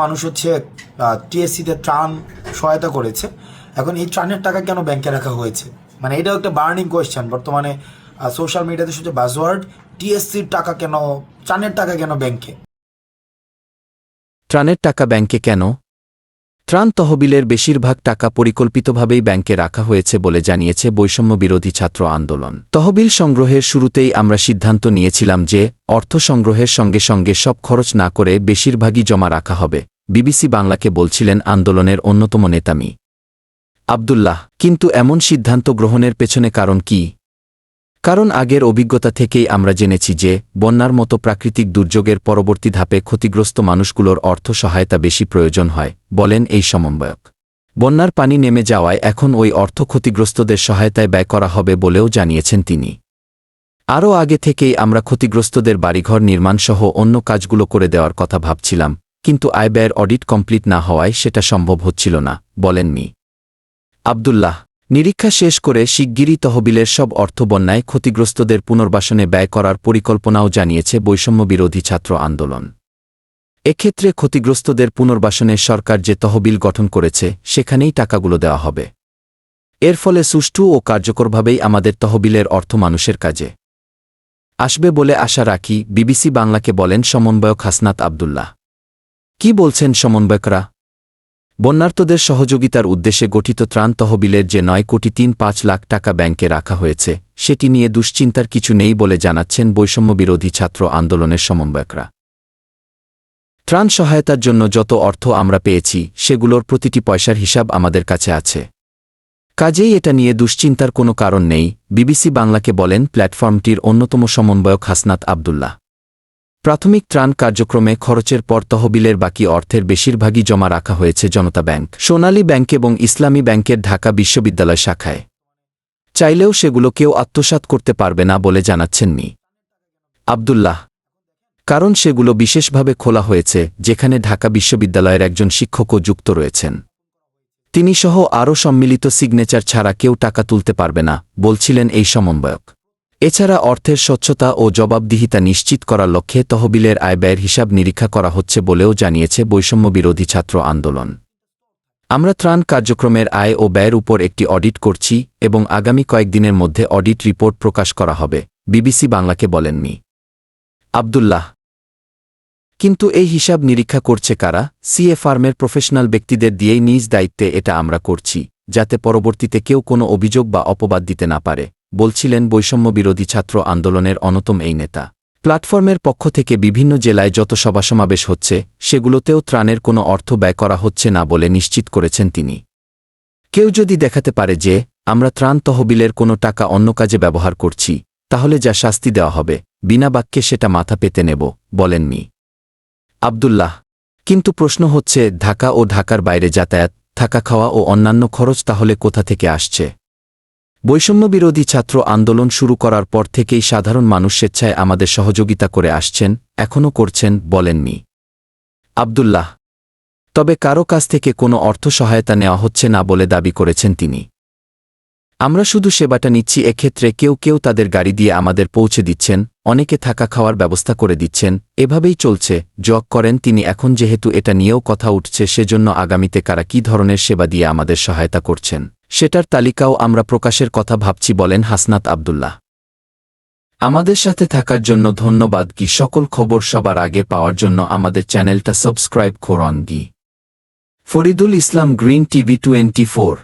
মানুষ হচ্ছে টিএসসিতে ত্রাণ সহায়তা করেছে। এখন এই ত্রাণের টাকা কেন ব্যাংকে রাখা হয়েছে, মানে এটাও একটা বার্নিং কোয়েশ্চেন বর্তমানে সোশ্যাল মিডিয়াতে শুধু বাজওয়ার্ড। টিএসসির টাকা কেন, ত্রাণের টাকা কেন ব্যাংকে? ত্রাণের টাকা ব্যাংকে কেন? ত্রাণ তহবিলের বেশিরভাগ টাকা পরিকল্পিতভাবেই ব্যাংকে রাখা হয়েছে বলে জানিয়েছে বৈষম্য বিরোধী ছাত্র আন্দোলন। তহবিল সংগ্রহের শুরুতেই আমরা সিদ্ধান্ত নিয়েছিলাম যে অর্থ সংগ্রহের সঙ্গে সঙ্গে সব খরচ না করে বেশিরভাগই জমা রাখা হবে, বিবিসি বাংলাকে বলছিলেন আন্দোলনের অন্যতম নেতা মি. আব্দুল্লাহ। কিন্তু এমন সিদ্ধান্ত গ্রহণের পেছনে কারণ কি? কারণ আগের অভিজ্ঞতা থেকেই আমরা জেনেছি যে বন্যার মতো প্রাকৃতিক দুর্যোগের পরবর্তী ধাপে ক্ষতিগ্রস্ত মানুষগুলোর অর্থ সহায়তা বেশি প্রয়োজন হয়, বলেন এই সমন্বয়ক। বন্যার পানি নেমে যাওয়ায় এখন ওই অর্থ ক্ষতিগ্রস্তদের সহায়তায় ব্যয় করা হবে বলেও জানিয়েছেন তিনি। আরও আগে থেকেই আমরা ক্ষতিগ্রস্তদের বাড়িঘর নির্মাণসহ অন্য কাজগুলো করে দেওয়ার কথা ভাবছিলাম, কিন্তু আয় ব্যয়ের অডিট কমপ্লিট না হওয়ায় সেটা সম্ভব হচ্ছিল না, বলেন মি. আব্দুল্লাহ। নিরীক্ষা শেষ করে শিগগিরই তহবিলের সব অর্থ বন্যায় ক্ষতিগ্রস্তদের পুনর্বাসনে ব্যয় করার পরিকল্পনাও জানিয়েছে বৈষম্য বিরোধী ছাত্র আন্দোলন। এক্ষেত্রে ক্ষতিগ্রস্তদের পুনর্বাসনে সরকার যে তহবিল গঠন করেছে সেখানেই টাকাগুলো দেওয়া হবে। এর ফলে সুষ্ঠু ও কার্যকরভাবেই আমাদের তহবিলের অর্থ মানুষের কাজে আসবে বলে আশা রাখি, বিবিসি বাংলাকে বলেন সমন্বয়ক হাসনাত আব্দুল্লাহ। কি বলছেন সমন্বয়করা? বন্যার্তদের সহযোগিতার উদ্দেশ্যে গঠিত ত্রাণ তহবিলের যে 9,35 লাখ টাকা ব্যাংকে রাখা হয়েছে সেটি নিয়ে দুশ্চিন্তার কিছু নেই বলে জানাচ্ছেন বৈষম্য বিরোধী ছাত্র আন্দোলনের সমন্বয়করা। ত্রাণ সহায়তার জন্য যত অর্থ আমরা পেয়েছি সেগুলোর প্রতিটি পয়সার হিসাব আমাদের কাছে আছে, কাজেই এটা নিয়ে দুশ্চিন্তার কোনো কারণ নেই, বিবিসি বাংলাকে বলেন প্ল্যাটফর্মটির অন্যতম সমন্বয়ক হাসনাত আব্দুল্লাহ। প্রাথমিক ত্রাণ কার্যক্রমে খরচের পর তহবিলের বাকি অর্থের বেশিরভাগই জমা রাখা হয়েছে জনতা ব্যাংক, সোনালী ব্যাংক এবং ইসলামী ব্যাংকের ঢাকা বিশ্ববিদ্যালয় শাখায়। চাইলেও সেগুলো কেউ আত্মসাৎ করতে পারবে না বলে জানাচ্ছেন মি. আব্দুল্লাহ। কারণ সেগুলো বিশেষভাবে খোলা হয়েছে যেখানে ঢাকা বিশ্ববিদ্যালয়ের একজন শিক্ষকও যুক্ত রয়েছেন। তিনি সহ আরও সম্মিলিত সিগনেচার ছাড়া কেউ টাকা তুলতে পারবে না, বলছিলেন এই সমন্বয়ক। এছাড়া অর্থের স্বচ্ছতা ও জবাবদিহিতা নিশ্চিত করার লক্ষ্যে তহবিলের আয় ব্যয়ের হিসাব নিরীক্ষা করা হচ্ছে বলেও জানিয়েছে বৈষম্য বিরোধী ছাত্র আন্দোলন। আমরা ত্রাণ কার্যক্রমের আয় ও ব্যয়ের উপর একটি অডিট করছি এবং আগামী কয়েকদিনের মধ্যে অডিট রিপোর্ট প্রকাশ করা হবে, বিবিসি বাংলাকে বলেন মি. আব্দুল্লাহ। কিন্তু এই হিসাব নিরীক্ষা করছে কারা? সিএ ফার্মের প্রফেশনাল ব্যক্তিদের দিয়েই নিজ দায়িত্বে এটা আমরা করছি, যাতে পরবর্তীতে কেউ কোনো অভিযোগ বা অপবাদ দিতে না পারে, বলছিলেন বৈষম্য বিরোধী ছাত্র আন্দোলনের অন্যতম এই নেতা। প্ল্যাটফর্মের পক্ষ থেকে বিভিন্ন জেলায় যত সভাসমাবেশ হচ্ছে সেগুলোতেও ত্রাণের কোনো অর্থ ব্যয় করা হচ্ছে না বলে নিশ্চিত করেছেন তিনি। কেউ যদি দেখাতে পারে যে আমরা ত্রাণ তহবিলের কোনো টাকা অন্য কাজে ব্যবহার করছি, তাহলে যা শাস্তি দেওয়া হবে বিনা বাক্যে সেটা মাথা পেতে নেব, বলেন মি. আব্দুল্লাহ। কিন্তু প্রশ্ন হচ্ছে ঢাকা ও ঢাকার বাইরে যাতায়াত, থাকা খাওয়া ও অন্যান্য খরচ তাহলে কোথা থেকে আসছে? বৈষম্য বিরোধী ছাত্র আন্দোলন শুরু করার পর থেকেই সাধারণ মানুষ স্বেচ্ছায় আমাদের সহযোগিতা করে আসছেন, এখনও করছেন, বলেন মি. আব্দুল্লাহ। তবে কারো কাছ থেকে কোনো অর্থ সহায়তা নেওয়া হচ্ছে না বলে দাবি করেছেন তিনি। আমরা শুধু সেবাটা নিচ্ছি। এক্ষেত্রে কেউ কেউ তাদের গাড়ি দিয়ে আমাদের পৌঁছে দিচ্ছেন, অনেকে থাকা খাওয়ার ব্যবস্থা করে দিচ্ছেন, এভাবেই চলছে, যোগ করেন তিনি। এখন যেহেতু এটা নিয়েও কথা উঠছে, সেজন্য আগামীতে কারা কী ধরনের সেবা দিয়ে আমাদের সহায়তা করছেন সেটার তালিকাও আমরা প্রকাশের কথা ভাবছি, বলেন হাসনাত আব্দুল্লাহ। আমাদের সাথে থাকার জন্য ধন্যবাদ। কি সকল খবর সবার আগে পাওয়ার জন্য আমাদের চ্যানেলটা সাবস্ক্রাইব করুন। Faridul Islam, green TV 24।